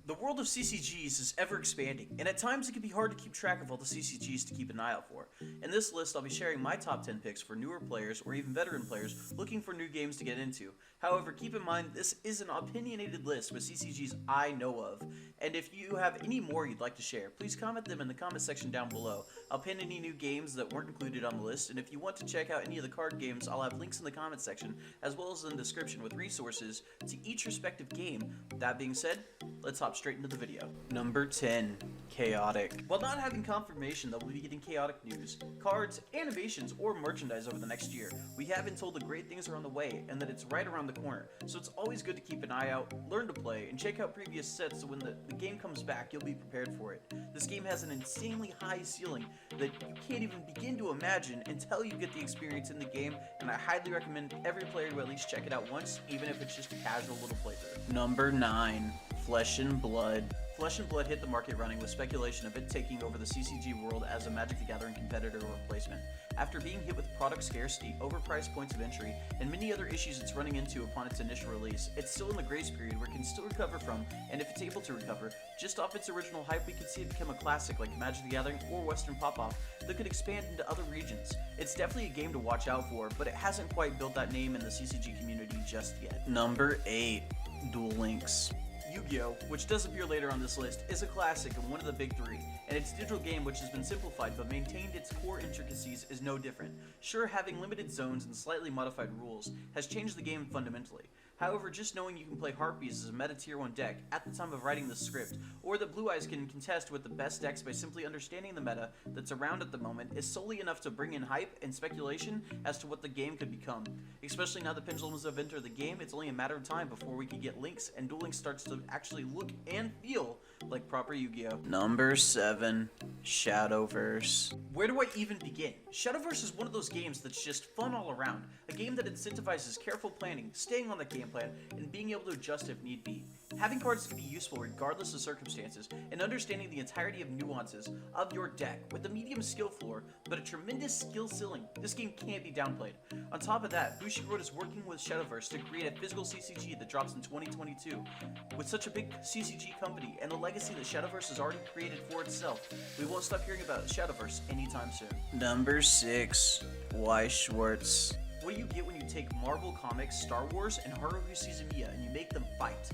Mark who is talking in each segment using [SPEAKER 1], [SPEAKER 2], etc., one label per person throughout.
[SPEAKER 1] The world of CCGs is ever expanding, and at times it can be hard to keep track of all the CCGs to keep an eye out for. In this list, I'll be sharing my top 10 picks for newer players or even veteran players looking for new games to get into. However, keep in mind this is an opinionated list with CCGs I know of, and if you have any more you'd like to share, please comment them in the comment section down below. I'll pin any new games that weren't included on the list, and if you want to check out any of the card games, I'll have links in the comment section as well as in the description with resources to each respective game. That being said, let's hop straight into the video. Number 10. Chaotic. While not having confirmation that we'll be getting chaotic news, cards, animations, or merchandise over the next year, we have been told that great things are on the way and that it's right around the corner, so it's always good to keep an eye out, learn to play, and check out previous sets so when the game comes back, you'll be prepared for it. This game has an insanely high ceiling that you can't even begin to imagine until you get the experience in the game, and I highly recommend every player to at least check it out once, even if it's just a casual little playthrough. Number 9. Flesh and Blood. Flesh and Blood hit the market running with speculation of it taking over the CCG world as a Magic the Gathering competitor or replacement. After being hit with product scarcity, overpriced points of entry, and many other issues it's running into upon its initial release, it's still in the grace period where it can still recover from, and if it's able to recover, just off its original hype we could see it become a classic like Magic the Gathering or Western Pop-Off that could expand into other regions. It's definitely a game to watch out for, but it hasn't quite built that name in the CCG community just yet. Number 8. Duel Links. YuGiOh, which does appear later on this list, is a classic and one of the big three, and its digital game, which has been simplified but maintained its core intricacies, is no different. Sure, having limited zones and slightly modified rules has changed the game fundamentally. However, just knowing you can play Harpies as a meta tier 1 deck at the time of writing the script, or that Blue Eyes can contest with the best decks by simply understanding the meta that's around at the moment, is solely enough to bring in hype and speculation as to what the game could become. Especially now that pendulums have entered the game, it's only a matter of time before we can get links and Duel Links starts to actually look and feel like proper Yu-Gi-Oh! Number 7. Shadowverse. Where do I even begin? Shadowverse is one of those games that's just fun all around. A game that incentivizes careful planning, staying on the game plan, and being able to adjust if need be. Having cards can be useful regardless of circumstances, and understanding the entirety of nuances of your deck with a medium skill floor, but a tremendous skill ceiling. This game can't be downplayed. On top of that, Bushiroad is working with Shadowverse to create a physical CCG that drops in 2022. With such a big CCG company and the legacy that Shadowverse has already created for itself, we won't stop hearing about Shadowverse anytime soon. Number 6. Schwartz. What do you get when you take Marvel Comics, Star Wars, and Haruhi Suzumiya and you make them fight?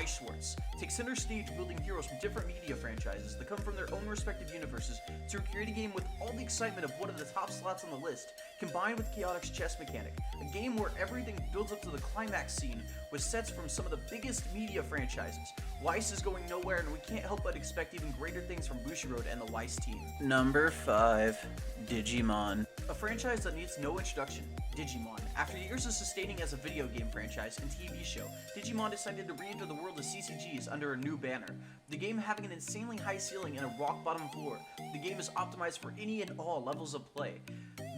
[SPEAKER 1] Schwartz takes center stage building heroes from different media franchises that come from their own respective universes to create a game with all the excitement of one of the top slots on the list, combined with Chaotic's chess mechanic. A game where everything builds up to the climax scene with sets from some of the biggest media franchises. Weiss is going nowhere and we can't help but expect even greater things from Bushiroad and the Weiss team. Number 5. Digimon. A franchise that needs no introduction. Digimon. After years of sustaining as a video game franchise and TV show, Digimon decided to re-enter the world of CCGs under a new banner. The game having an insanely high ceiling and a rock-bottom floor, the game is optimized for any and all levels of play.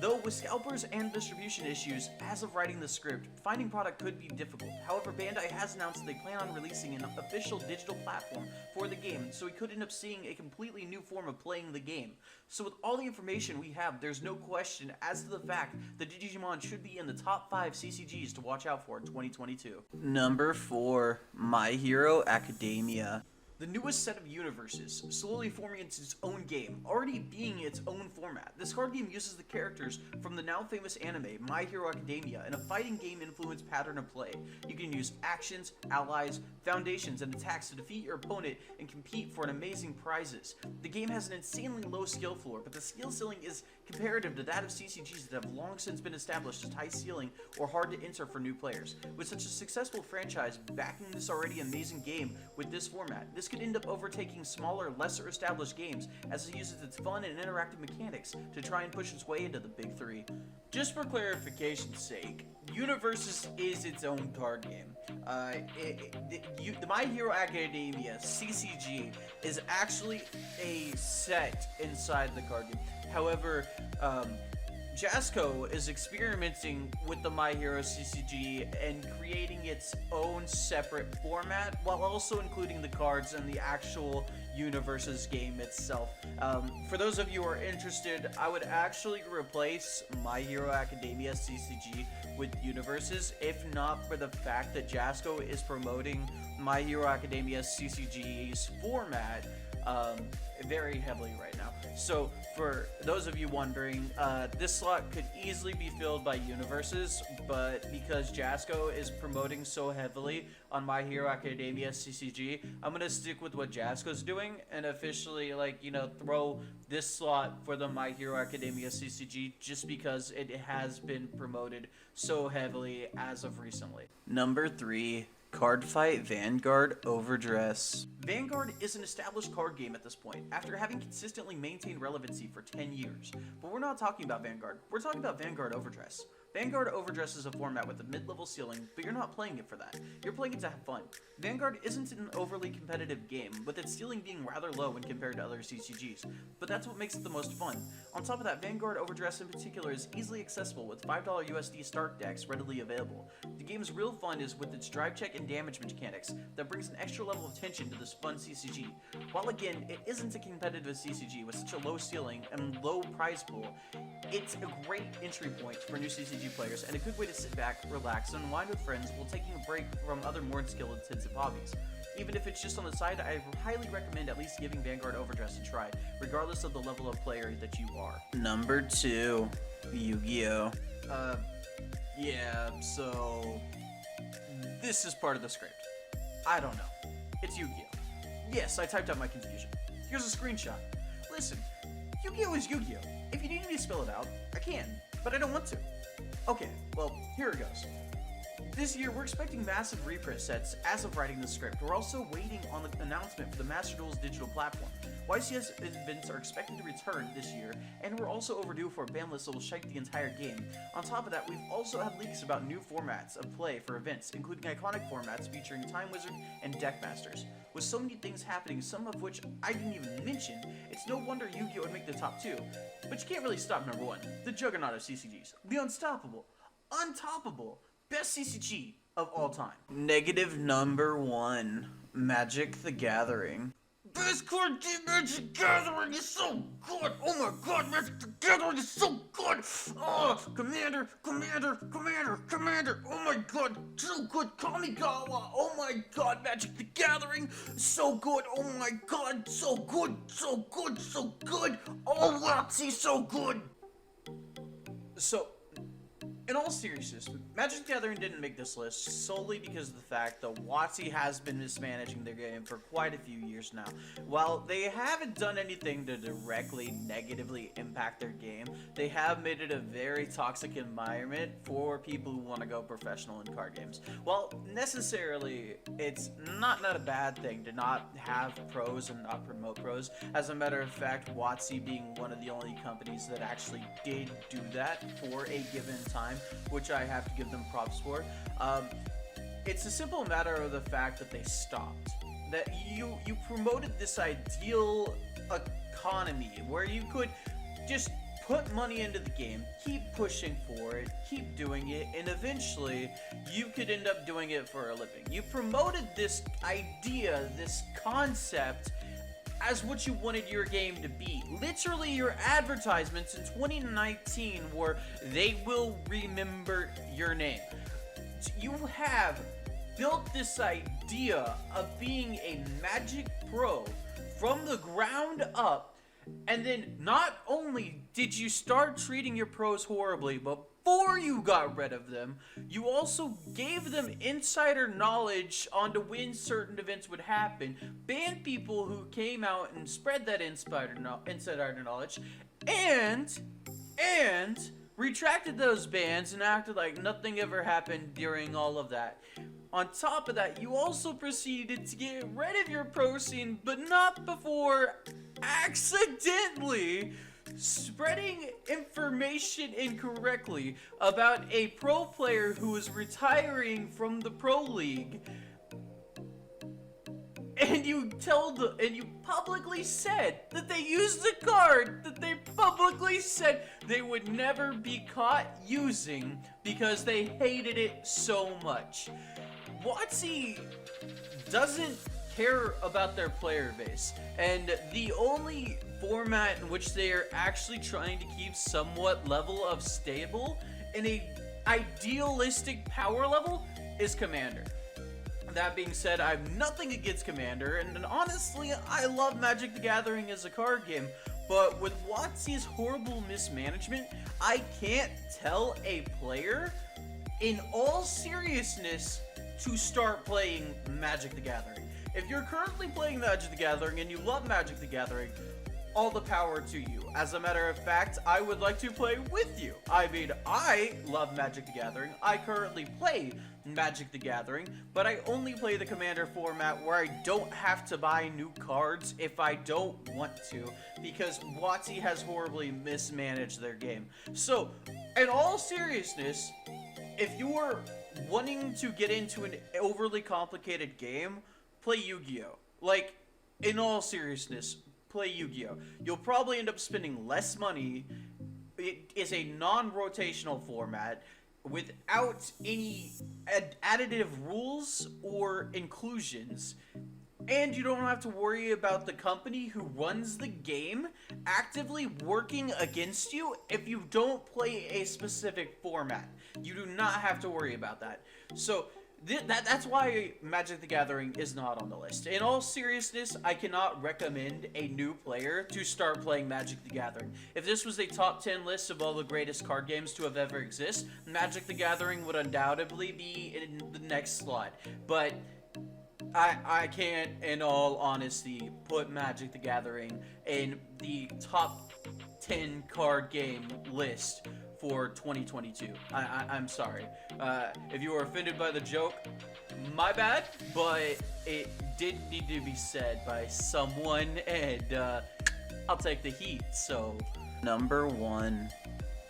[SPEAKER 1] Though with scalpers and distribution issues, as of writing the script, finding product could be difficult. However, Bandai has announced that they plan on releasing an official digital platform for the game, so we could end up seeing a completely new form of playing the game. So with all the information we have, there's no question as to the fact that Digimon should be in the top 5 CCGs to watch out for in 2022. Number 4. My Hero Academia. The newest set of universes, slowly forming into its own game, already being its own format. This card game uses the characters from the now famous anime My Hero Academia in a fighting game influenced pattern of play. You can use actions, allies, foundations, and attacks to defeat your opponent and compete for an amazing prizes. The game has an insanely low skill floor, but the skill ceiling is comparative to that of CCGs that have long since been established as high ceiling or hard to enter for new players. With such a successful franchise backing this already amazing game with this format, this could end up overtaking smaller, lesser established games as it uses its fun and interactive mechanics to try and push its way into the big 3. Just for clarification's sake, Universes is its own card game. The My Hero Academia CCG is actually a set inside the card game. However, Jasco is experimenting with the My Hero CCG and creating its own separate format while also including the cards and the actual Universes game itself. For those of you who are interested, I would actually replace My Hero Academia CCG with Universes, if not for the fact that Jasco is promoting My Hero Academia CCG's format very heavily right now. So for those of you wondering, this slot could easily be filled by Universes, but because Jasco is promoting so heavily on My Hero Academia CCG, I'm gonna stick with what Jasco's doing and officially, throw this slot for the My Hero Academia CCG just because it has been promoted so heavily as of recently. Number 3. Card Fight Vanguard Overdress. Vanguard is an established card game at this point, after having consistently maintained relevancy for 10 years. But we're not talking about Vanguard, we're talking about Vanguard Overdress. Vanguard Overdress is a format with a mid-level ceiling, but you're not playing it for that. You're playing it to have fun. Vanguard isn't an overly competitive game, with its ceiling being rather low when compared to other CCGs, but that's what makes it the most fun. On top of that, Vanguard Overdress in particular is easily accessible with $5 USD start decks readily available. The game's real fun is with its drive check and damage mechanics that brings an extra level of tension to this fun CCG. While again, it isn't a competitive CCG with such a low ceiling and low prize pool, it's a great entry point for new CCG players and a good way to sit back, relax, and unwind with friends while taking a break from other more skill-intensive hobbies. Even if it's just on the side, I highly recommend at least giving Vanguard Overdress a try, regardless of the level of player that you are. Number 2. YuGiOh. So this is part of the script. I don't know. It's YuGiOh. Yes, I typed out my confusion. Here's a screenshot. Listen, YuGiOh is YuGiOh. If you need me to spell it out, I can, but I don't want to. Okay, well, here it goes. This year, we're expecting massive reprint sets as of writing the script. We're also waiting on the announcement for the Master Duel's digital platform. YCS events are expected to return this year, and we're also overdue for a ban list that will shake the entire game. On top of that, we've also had leaks about new formats of play for events, including iconic formats featuring Time Wizard and Deck Masters. With so many things happening, some of which I didn't even mention, it's no wonder YuGiOh would make the top 2. But you can't really stop number 1, the juggernaut of CCGs, the unstoppable, untoppable, best CCG of all time. Negative number 1, Magic the Gathering. Best card game, Magic Gathering is so good! Oh my god, Magic the Gathering is so good! Oh, Commander! Oh my god, so good! Kamigawa! Oh my god, Magic the Gathering! So good! Oh my god, so good! Oh, Watsy, so good! So, in all seriousness, Magic the Gathering didn't make this list solely because of the fact that WotC has been mismanaging their game for quite a few years now. While they haven't done anything to directly negatively impact their game, they have made it a very toxic environment for people who want to go professional in card games. While necessarily it's not a bad thing to not have pros and not promote pros. As a matter of fact, WotC being one of the only companies that actually did do that for a given time, which I have to give them props for. It's a simple matter of the fact that they stopped. That you promoted this ideal economy where you could just put money into the game, keep pushing for it, keep doing it, and eventually you could end up doing it for a living. You promoted this idea, this concept, as what you wanted your game to be. Literally, your advertisements in 2019 were, "They will remember your name." You have built this idea of being a Magic Pro from the ground up, and then not only did you start treating your pros horribly, but before you got rid of them, you also gave them insider knowledge onto when certain events would happen, banned people who came out and spread that insider knowledge, and retracted those bans and acted like nothing ever happened during all of that. On top of that, you also proceeded to get rid of your pro scene, but not before accidentally spreading information incorrectly about a pro player who is retiring from the pro league and you publicly said that they used the card that they publicly said they would never be caught using because they hated it so much. WotC doesn't care about their player base, and the only format in which they are actually trying to keep somewhat level of stable in a idealistic power level is Commander. That being said, I have nothing against Commander, and honestly, I love Magic the Gathering as a card game, but with WotC's horrible mismanagement, I can't tell a player, in all seriousness, to start playing Magic the Gathering. If you're currently playing Magic the Gathering and you love Magic the Gathering, all the power to you. As a matter of fact, I would like to play with you. I mean, I love Magic the Gathering. I currently play Magic the Gathering, but I only play the Commander format where I don't have to buy new cards if I don't want to, because WotC has horribly mismanaged their game. So, in all seriousness, if you're wanting to get into an overly complicated game, play YuGiOh. Like, in all seriousness, play YuGiOh. You'll probably end up spending less money. It is a non-rotational format without any additive rules or inclusions. And you don't have to worry about the company who runs the game actively working against you if you don't play a specific format. You do not have to worry about that. So that's why Magic the Gathering is not on the list. In all seriousness, I cannot recommend a new player to start playing Magic the Gathering. If this was a top 10 list of all the greatest card games to have ever existed, Magic the Gathering would undoubtedly be in the next slot. But I can't, in all honesty, put Magic the Gathering in the top 10 card game list for 2022. I'm sorry. If you were offended by the joke, my bad, but it did need to be said by someone, and I'll take the heat. So, number 1,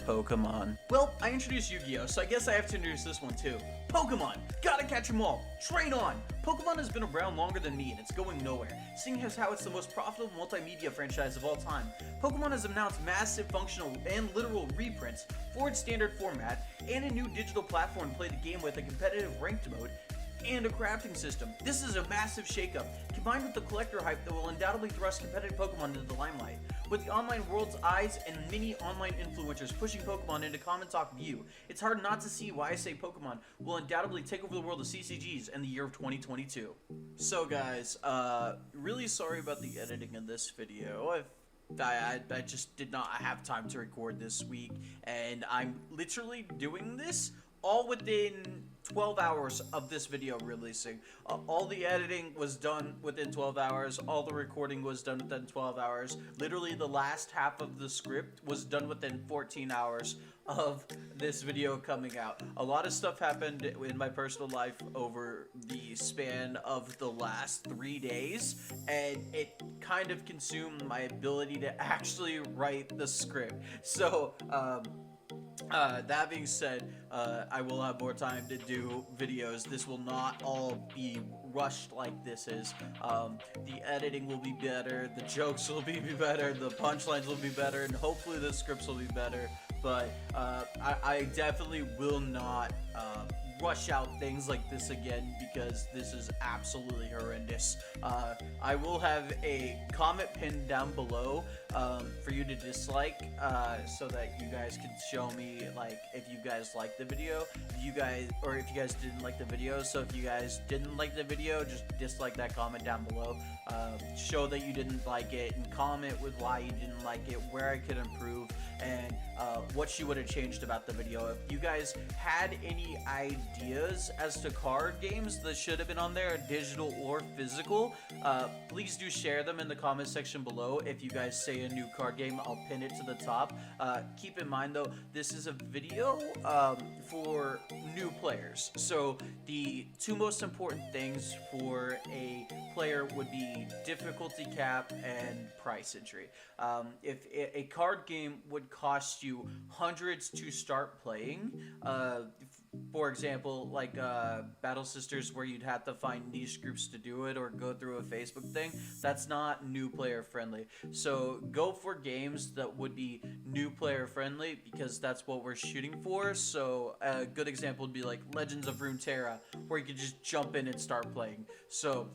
[SPEAKER 1] Pokemon. Well, I introduced YuGiOh, so I guess I have to introduce this one too. Pokemon! Gotta catch 'em all! Train on! Pokemon has been around longer than me, and it's going nowhere, seeing as how it's the most profitable multimedia franchise of all time. Pokemon has announced massive functional and literal reprints for its standard format, and a new digital platform to play the game with, a competitive ranked mode, and a crafting system. This is a massive shakeup, combined with the collector hype that will undoubtedly thrust competitive Pokemon into the limelight. With the online world's eyes and many online influencers pushing Pokemon into common talk view, it's hard not to see why I say Pokemon will undoubtedly take over the world of CCGs in the year of 2022. So guys, really sorry about the editing in this video. I just did not have time to record this week, and I'm literally doing this all within 12 hours of this video releasing. All the editing was done within 12 hours. All the recording was done within 12 hours. Literally the last half of the script was done within 14 hours of this video coming out. A lot of stuff happened in my personal life over the span of the last 3 days, and it kind of consumed my ability to actually write the script. So, that being said, I will have more time to do videos. This will not all be rushed like this is. The editing will be better, the jokes will be better, the punchlines will be better, and hopefully the scripts will be better. But I definitely will not rush out things like this again, because this is absolutely horrendous. I will have a comment pinned down below for you to dislike, so that you guys can show me like if you guys liked the video, if you guys didn't like the video. So if you guys didn't like the video, just dislike that comment down below. Show that you didn't like it, and comment with why you didn't like it, where I could improve, and what you would have changed about the video. If you guys had any ideas as to card games that should have been on there, digital or physical, please do share them in the comment section below. If you guys say a new card game, I'll pin it to the top. Keep in mind though, this is a video for new players, so the 2 most important things for a player would be difficulty cap and price entry. If a card game would cost you hundreds to start playing, For example, like Battle Sisters, where you'd have to find niche groups to do it or go through a Facebook thing, that's not new player friendly. So go for games that would be new player friendly, because that's what we're shooting for. So a good example would be like Legends of Runeterra, where you could just jump in and start playing. So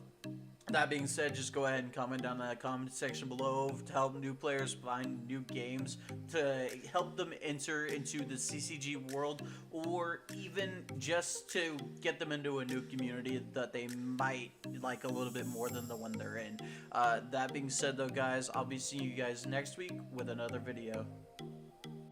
[SPEAKER 1] that being said, just go ahead and comment down in the comment section below to help new players find new games, to help them enter into the CCG world, or even just to get them into a new community that they might like a little bit more than the one they're in. That being said though, guys, I'll be seeing you guys next week with another video.